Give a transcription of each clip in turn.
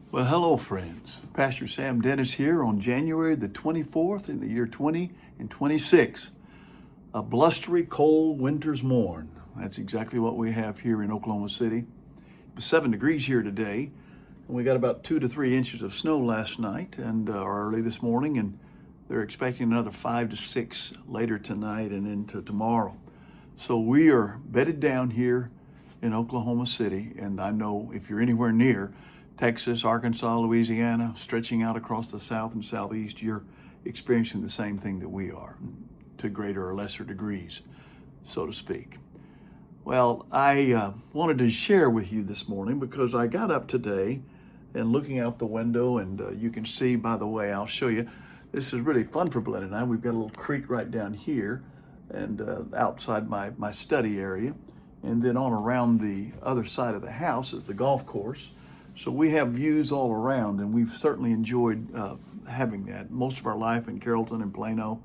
Well, hello, friends. Pastor Sam Dennis here on January the 24th in the year 2026. A blustery, cold winter's morn. That's exactly what we have here in Oklahoma City. It was 7 degrees here today, and we got about 2 to 3 inches of snow last night and early this morning, and they're expecting another 5 to 6 later tonight and into tomorrow. So we are bedded down here in Oklahoma City, and I know if you're anywhere near Texas, Arkansas, Louisiana, stretching out across the south and southeast, you're experiencing the same thing that we are, to greater or lesser degrees, so to speak. Well, I wanted to share with you this morning because I got up today and looking out the window, and you can see, by the way, I'll show you, this is really fun for Glenn and I. We've got a little creek right down here and outside my study area, and then on around the other side of the house is the golf course. So we have views all around, and we've certainly enjoyed having that. Most of our life in Carrollton and Plano,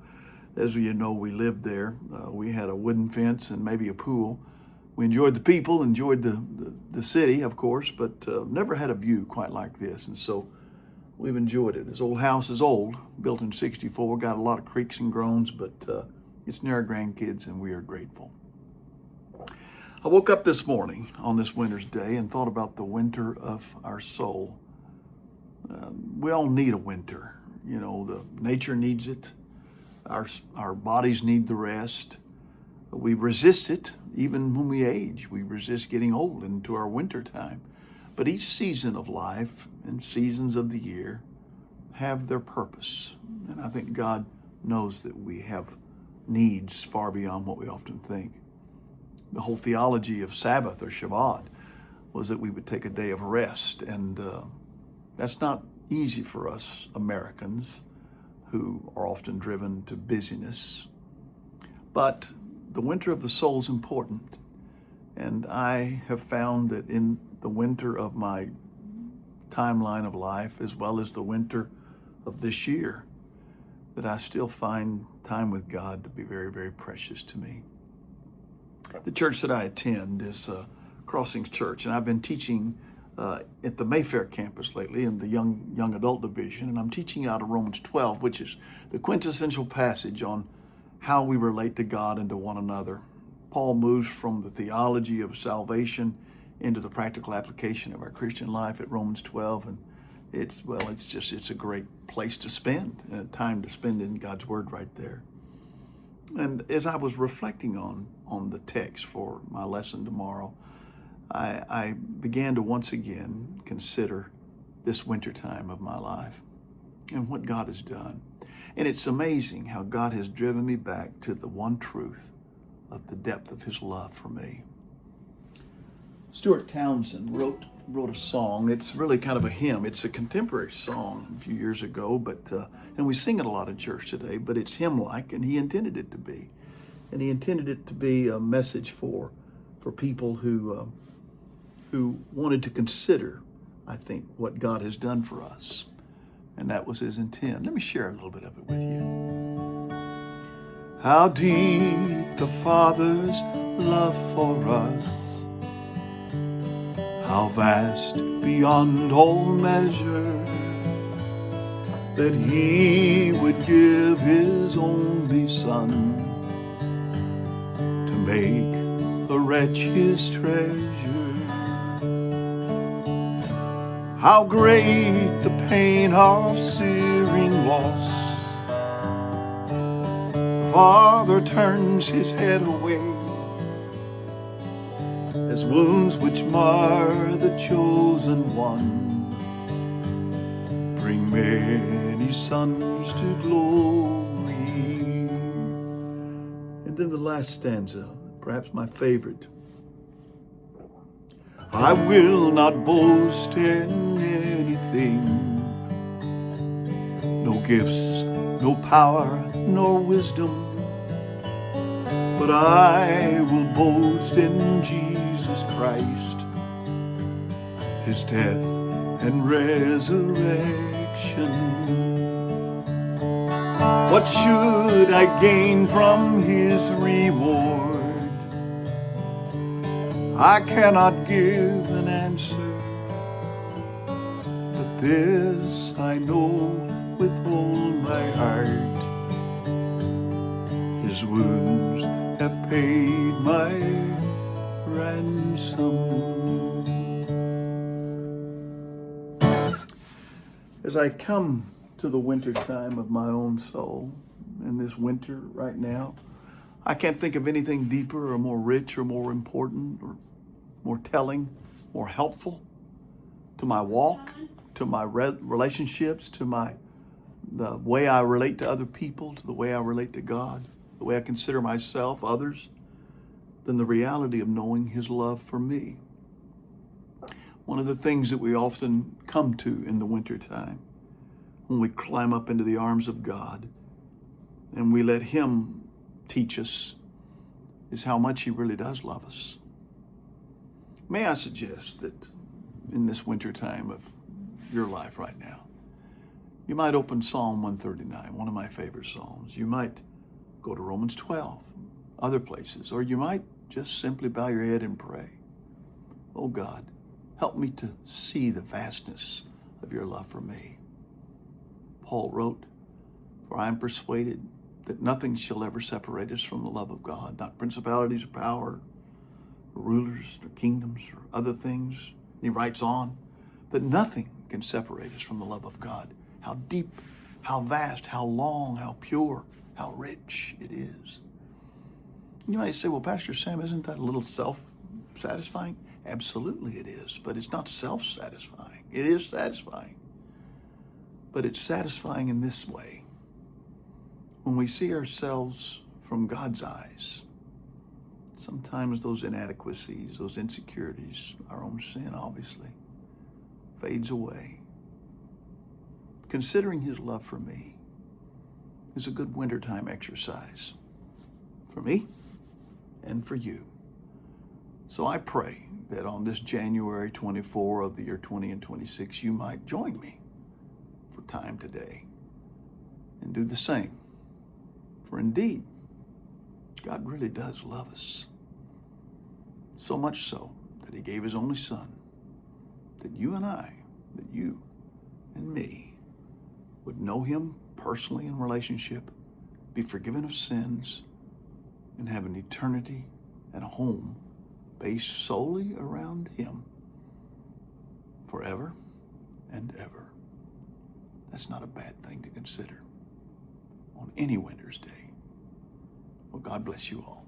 as you know, we lived there. We had a wooden fence and maybe a pool. We enjoyed the people, enjoyed the city, of course, but never had a view quite like this. And so we've enjoyed it. This old house is old, built in '64, got a lot of creaks and groans, but it's near our grandkids, and we are grateful. I woke up this morning on this winter's day and thought about the winter of our soul. We all need a winter. You know, the nature needs it. Our bodies need the rest. We resist it even when we age. We resist getting old into our winter time. But each season of life and seasons of the year have their purpose. And I think God knows that we have needs far beyond what we often think. The whole theology of Sabbath or Shabbat was that we would take a day of rest, and that's not easy for us Americans who are often driven to busyness. But the winter of the soul is important, and I have found that in the winter of my timeline of life, as well as the winter of this year, that I still find time with God to be very, very precious to me. The church that I attend is Crossings Church, and I've been teaching at the Mayfair campus lately in the young adult division, and I'm teaching out of Romans 12, which is the quintessential passage on how we relate to God and to one another. Paul moves from the theology of salvation into the practical application of our Christian life at Romans 12, and it's a great place to spend, time to spend in God's Word right there. And as I was reflecting on the text for my lesson tomorrow, I began to once again consider this wintertime of my life and what God has done. And it's amazing how God has driven me back to the one truth of the depth of his love for me. Stuart Townsend wrote a song. It's really kind of a hymn. It's a contemporary song a few years ago, and we sing it a lot in church today, but it's hymn-like, and he intended it to be. And he intended it to be a message for people who wanted to consider, I think, what God has done for us. And that was his intent. Let me share a little bit of it with you. How deep the Father's love for us, how vast beyond all measure, that he would give his only Son to make a wretch his treasure. How great the pain of searing loss, the Father turns his head away, as wounds which mar the chosen one bring many sons to glory. And then the last stanza, perhaps my favorite. I will not boast in anything, no gifts, no power, nor wisdom, but I will boast in Jesus Christ, his death and resurrection. What should I gain from his reward? I cannot give an answer, but this I know with all my heart. His wounds have paid my ransom. As I come to the winter time of my own soul, in this winter right now, I can't think of anything deeper or more rich or more important or more telling, more helpful to my walk, to my relationships, to the way I relate to other people, to the way I relate to God, the way I consider myself, others, than the reality of knowing His love for me. One of the things that we often come to in the wintertime, when we climb up into the arms of God and we let Him teach us, is how much He really does love us. May I suggest that in this wintertime of your life right now, you might open Psalm 139, one of my favorite Psalms. You might go to Romans 12, other places, or you might just simply bow your head and pray. Oh God, help me to see the vastness of your love for me. Paul wrote, "For I am persuaded that nothing shall ever separate us from the love of God, not principalities or power, or rulers or kingdoms or other things." And he writes on, that nothing can separate us from the love of God. How deep, how vast, how long, how pure, how rich it is. You might say, well, Pastor Sam, isn't that a little self-satisfying? Absolutely it is, but it's not self-satisfying. It is satisfying, but it's satisfying in this way. When we see ourselves from God's eyes, sometimes those inadequacies, those insecurities, our own sin obviously, fades away. Considering His love for me is a good wintertime exercise for me and for you. So I pray that on this January 24 of the year 20 and 26, you might join me for time today and do the same. For indeed, God really does love us. So much so that He gave His only Son, that you and I, that you and me would know Him personally in relationship, be forgiven of sins, and have an eternity and a home based solely around Him forever and ever. That's not a bad thing to consider on any winter's day. Well, God bless you all.